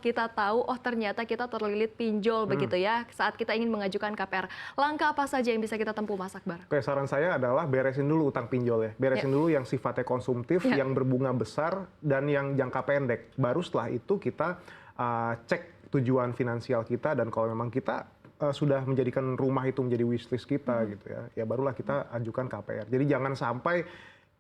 kita tahu, oh ternyata kita terlilit pinjol begitu ya, saat kita ingin mengajukan KPR. Langkah apa saja yang bisa kita tempuh, Mas Akbar? Oke, saran saya adalah beresin dulu utang pinjol ya. Beresin dulu yang sifatnya konsumtif, yang berbunga besar, dan yang jangka pendek. Baru setelah itu kita cek tujuan finansial kita, dan kalau memang kita sudah menjadikan rumah itu menjadi wishlist kita gitu ya, ya barulah kita ajukan KPR. Jadi jangan sampai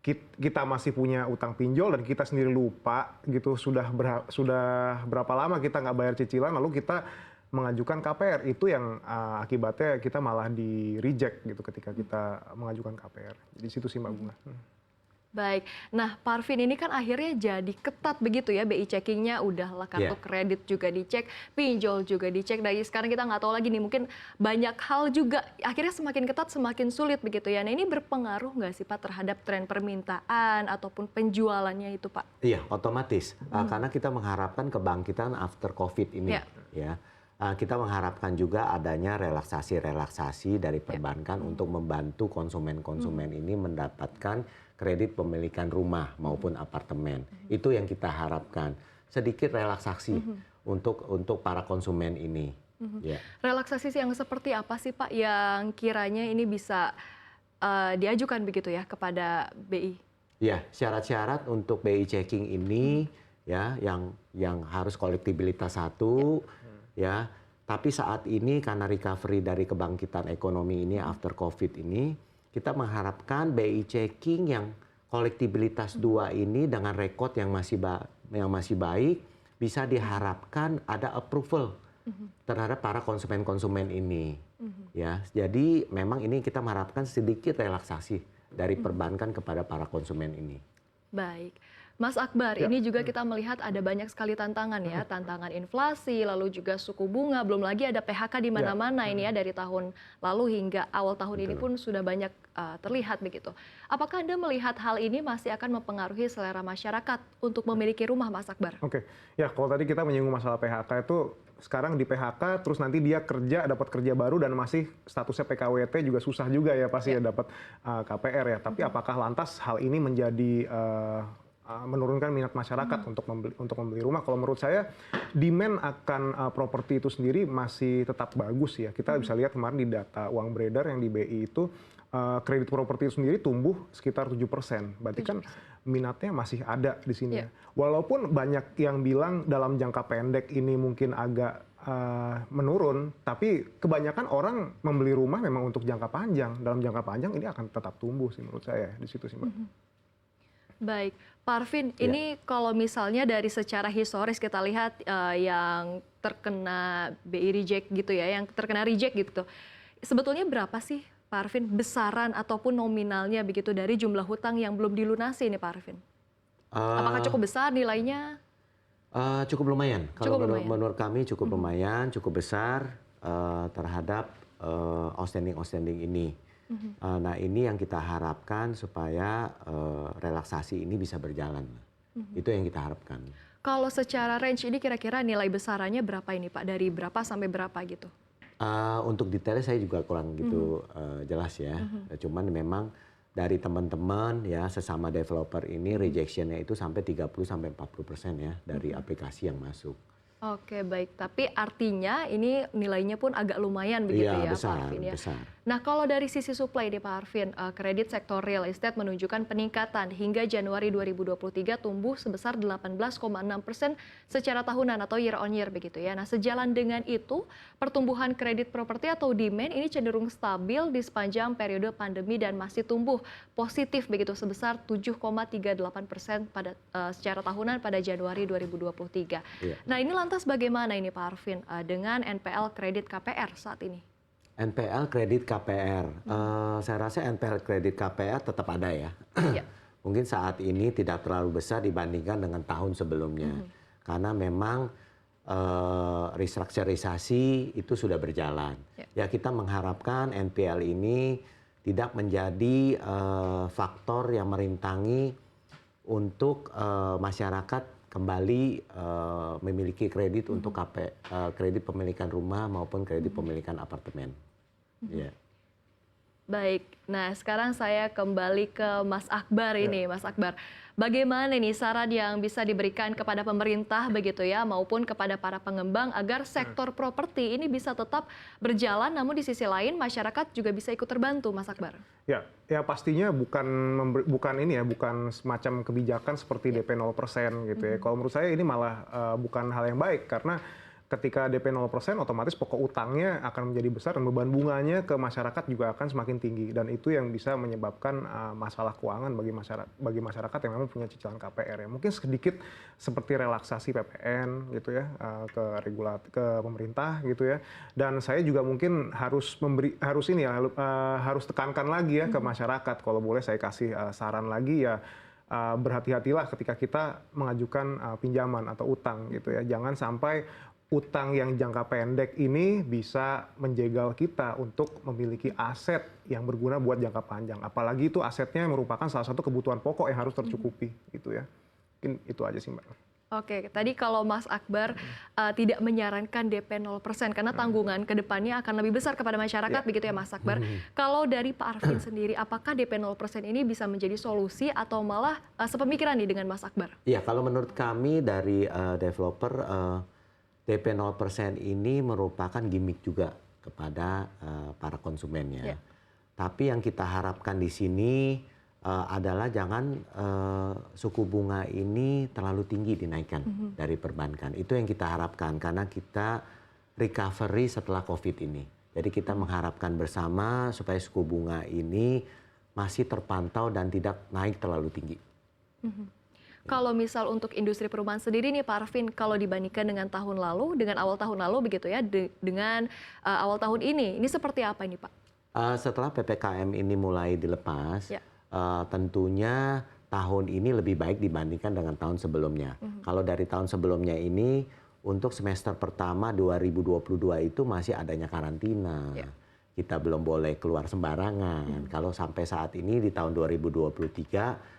kita masih punya utang pinjol dan kita sendiri lupa gitu, sudah berapa lama kita nggak bayar cicilan lalu kita mengajukan KPR, itu yang akibatnya kita malah di reject gitu ketika kita mengajukan KPR. Jadi situ sih Mbak Bunga. Baik, nah Pak Arvin ini kan akhirnya jadi ketat begitu ya, BI checkingnya udahlah, kartu kredit juga dicek, pinjol juga dicek, dari sekarang kita nggak tahu lagi nih, mungkin banyak hal juga akhirnya semakin ketat semakin sulit begitu ya. Nah ini berpengaruh nggak sih Pak terhadap tren permintaan ataupun penjualannya itu Pak? Iya, otomatis, karena kita mengharapkan kebangkitan after COVID ini ya. Kita mengharapkan juga adanya relaksasi-relaksasi dari perbankan untuk membantu konsumen-konsumen ini mendapatkan kredit pemilikan rumah maupun apartemen. Itu yang kita harapkan. Sedikit relaksasi untuk para konsumen ini. Relaksasi yang seperti apa sih Pak yang kiranya ini bisa diajukan begitu ya kepada BI? Ya, syarat-syarat untuk BI checking ini ya yang harus kolektibilitas satu ya. Tapi saat ini karena recovery dari kebangkitan ekonomi ini after COVID ini, kita mengharapkan BI checking yang kolektibilitas 2 ini dengan rekod yang masih baik bisa diharapkan ada approval terhadap para konsumen-konsumen ini. Ya, jadi memang ini kita mengharapkan sedikit relaksasi dari perbankan kepada para konsumen ini. Baik. Mas Akbar, ini juga kita melihat ada banyak sekali tantangan ya, tantangan inflasi, lalu juga suku bunga, belum lagi ada PHK di mana-mana ini ya, dari tahun lalu hingga awal tahun ini pun sudah banyak terlihat begitu. Apakah Anda melihat hal ini masih akan mempengaruhi selera masyarakat untuk memiliki rumah, Mas Akbar? Oke, ya kalau tadi kita menyinggung masalah PHK itu, sekarang di PHK terus nanti dia dapat kerja baru dan masih statusnya PKWT juga susah juga ya pasti ya dapat KPR ya. Tapi apakah lantas hal ini menjadi menurunkan minat masyarakat untuk membeli rumah? Kalau menurut saya demand akan properti itu sendiri masih tetap bagus ya. Kita bisa lihat kemarin di data uang beredar yang di BI itu kredit properti itu sendiri tumbuh sekitar 7%. Berarti kan minatnya masih ada di sini ya. Walaupun banyak yang bilang dalam jangka pendek ini mungkin agak menurun, tapi kebanyakan orang membeli rumah memang untuk jangka panjang. Dalam jangka panjang ini akan tetap tumbuh sih menurut saya di situ sih Mbak. Baik, Pak Arvin, ini kalau misalnya dari secara historis kita lihat yang terkena BI reject gitu ya, yang terkena reject gitu, sebetulnya berapa sih Pak Arvin besaran ataupun nominalnya begitu dari jumlah hutang yang belum dilunasi ini Pak Arvin? Apakah cukup besar nilainya? Cukup lumayan. Kalau menurut kami cukup lumayan, cukup besar terhadap outstanding ini. Nah ini yang kita harapkan supaya relaksasi ini bisa berjalan. Itu yang kita harapkan. Kalau secara range ini kira-kira nilai besarannya berapa ini Pak? Dari berapa sampai berapa gitu? Untuk detailnya saya juga kurang gitu jelas ya. Cuman memang dari teman-teman ya sesama developer ini rejectionnya itu sampai 30-40% ya dari aplikasi yang masuk. Oke baik, tapi artinya ini nilainya pun agak lumayan begitu ya besar, Pak Arvin ya. Besar. Nah kalau dari sisi supply nih Pak Arvin, kredit sektor real estate menunjukkan peningkatan hingga Januari 2023 tumbuh sebesar 18,6% secara tahunan atau year on year begitu ya. Nah sejalan dengan itu pertumbuhan kredit properti atau demand ini cenderung stabil di sepanjang periode pandemi dan masih tumbuh positif begitu sebesar 7,38% pada secara tahunan pada Januari 2023. Nah ini lantas bagaimana ini Pak Arvin dengan NPL kredit KPR saat ini? NPL kredit KPR, saya rasa NPL kredit KPR tetap ada ya. Mungkin saat ini tidak terlalu besar dibandingkan dengan tahun sebelumnya. Karena memang restrukturisasi itu sudah berjalan. Ya kita mengharapkan NPL ini tidak menjadi faktor yang merintangi untuk masyarakat kembali memiliki kredit untuk kredit pemilikan rumah maupun kredit pemilikan apartemen. Baik, nah sekarang saya kembali ke Mas Akbar ini, Mas Akbar. Bagaimana nih saran yang bisa diberikan kepada pemerintah begitu ya, maupun kepada para pengembang agar sektor properti ini bisa tetap berjalan, namun di sisi lain masyarakat juga bisa ikut terbantu, Mas Akbar? Ya, ya pastinya bukan ini ya, bukan semacam kebijakan seperti DP 0% gitu ya. Kalau menurut saya ini malah bukan hal yang baik karena ketika DP 0% otomatis pokok utangnya akan menjadi besar dan beban bunganya ke masyarakat juga akan semakin tinggi dan itu yang bisa menyebabkan masalah keuangan bagi masyarakat yang memang punya cicilan KPR ya. Mungkin sedikit seperti relaksasi PPN gitu ya ke pemerintah gitu ya. Dan saya juga mungkin harus tekankan lagi ya ke masyarakat. Kalau boleh saya kasih saran lagi ya. Berhati-hatilah ketika kita mengajukan pinjaman atau utang gitu ya. Jangan sampai utang yang jangka pendek ini bisa menjegal kita untuk memiliki aset yang berguna buat jangka panjang. Apalagi itu asetnya merupakan salah satu kebutuhan pokok yang harus tercukupi gitu ya. Mungkin itu aja sih Mbak. Oke, tadi kalau Mas Akbar tidak menyarankan DP 0% karena tanggungan ke depannya akan lebih besar kepada masyarakat begitu ya Mas Akbar. Kalau dari Pak Arvin sendiri, apakah DP 0% ini bisa menjadi solusi atau malah sepemikiran nih dengan Mas Akbar? Iya, kalau menurut kami dari developer DP 0% ini merupakan gimmick juga kepada para konsumennya. Tapi yang kita harapkan di sini adalah jangan suku bunga ini terlalu tinggi dinaikkan dari perbankan. Itu yang kita harapkan karena kita recovery setelah COVID ini. Jadi kita mengharapkan bersama supaya suku bunga ini masih terpantau dan tidak naik terlalu tinggi. Kalau misal untuk industri perumahan sendiri nih Pak Arvin, kalau dibandingkan dengan tahun lalu, dengan awal tahun lalu begitu ya, dengan awal tahun ini seperti apa ini Pak? Setelah PPKM ini mulai dilepas, tentunya tahun ini lebih baik dibandingkan dengan tahun sebelumnya. Kalau dari tahun sebelumnya ini, untuk semester pertama 2022 itu masih adanya karantina. Kita belum boleh keluar sembarangan. Kalau sampai saat ini di tahun 2023,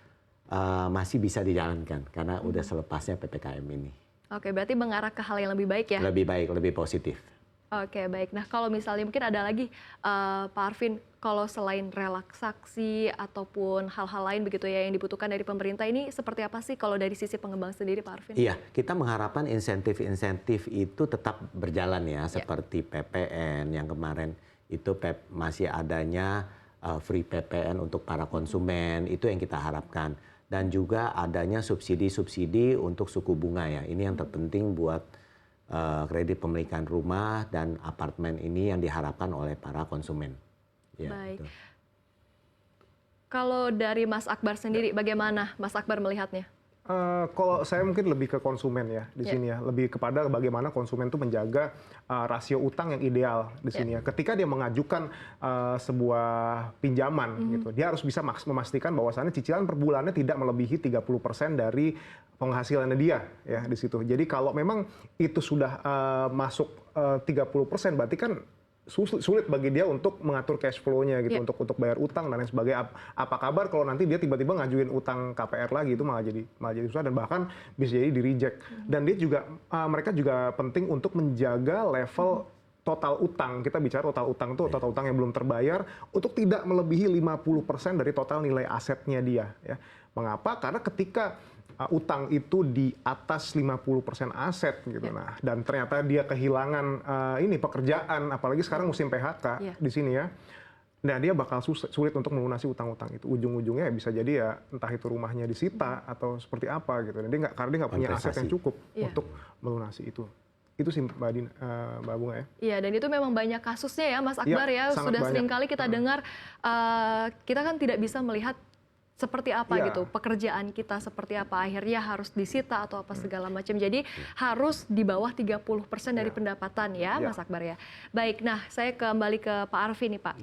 masih bisa dijalankan karena udah selepasnya PPKM ini. Oke, berarti mengarah ke hal yang lebih baik ya? Lebih baik, lebih positif. Oke, baik. Nah, kalau misalnya mungkin ada lagi Pak Arvin, kalau selain relaksasi ataupun hal-hal lain begitu ya yang dibutuhkan dari pemerintah ini seperti apa sih kalau dari sisi pengembang sendiri Pak Arvin? Iya, kita mengharapkan insentif-insentif itu tetap berjalan ya, seperti PPN yang kemarin itu masih adanya free PPN untuk para konsumen, itu yang kita harapkan. Dan juga adanya subsidi-subsidi untuk suku bunga ya. Ini yang terpenting buat kredit pemilikan rumah dan apartemen ini yang diharapkan oleh para konsumen. Ya, baik. gitu. Kalau dari Mas Akbar sendiri, bagaimana Mas Akbar melihatnya? Kalau saya mungkin lebih ke konsumen ya di sini ya, lebih kepada bagaimana konsumen itu menjaga rasio utang yang ideal di sini ya. Ketika dia mengajukan sebuah pinjaman gitu, dia harus bisa memastikan bahwasannya cicilan per bulannya tidak melebihi 30% dari penghasilannya dia ya di situ. Jadi kalau memang itu sudah masuk 30%, berarti kan sulit bagi dia untuk mengatur cash flow-nya gitu, untuk bayar utang dan lain sebagainya. Apa kabar kalau nanti dia tiba-tiba ngajuin utang KPR lagi, itu malah jadi susah dan bahkan bisa jadi di-reject. Dan dia juga mereka juga penting untuk menjaga level total utang. Kita bicara total utang itu total utang yang belum terbayar untuk tidak melebihi 50% dari total nilai asetnya dia ya. Mengapa? Karena ketika utang itu di atas 50% aset gitu. Nah, dan ternyata dia kehilangan ini pekerjaan, apalagi sekarang musim PHK di sini ya. Nah, dia bakal sulit untuk melunasi utang-utang itu. Ujung-ujungnya bisa jadi ya entah itu rumahnya disita atau seperti apa gitu. Dan karena dia nggak punya aset yang cukup untuk melunasi itu. Itu sih Mbak Bunga ya. Iya, dan itu memang banyak kasusnya ya Mas Akbar ya. Sudah sering kali kita dengar, kita kan tidak bisa melihat seperti apa gitu, pekerjaan kita seperti apa, akhirnya harus disita atau apa segala macam. Jadi harus di bawah 30% dari pendapatan ya Mas Akbar ya. Baik, nah saya kembali ke Pak Arvin nih Pak.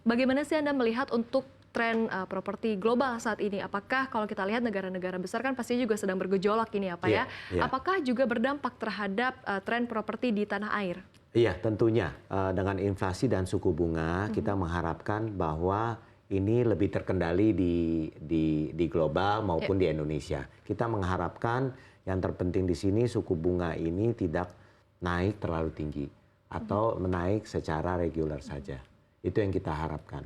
Bagaimana sih Anda melihat untuk tren properti global saat ini? Apakah kalau kita lihat negara-negara besar kan pasti juga sedang bergejolak ini ya Pak ya. Apakah juga berdampak terhadap tren properti di tanah air? Iya, tentunya dengan inflasi dan suku bunga kita mengharapkan bahwa ini lebih terkendali di global maupun di Indonesia. Kita mengharapkan yang terpenting di sini suku bunga ini tidak naik terlalu tinggi atau menaik secara reguler saja. Itu yang kita harapkan.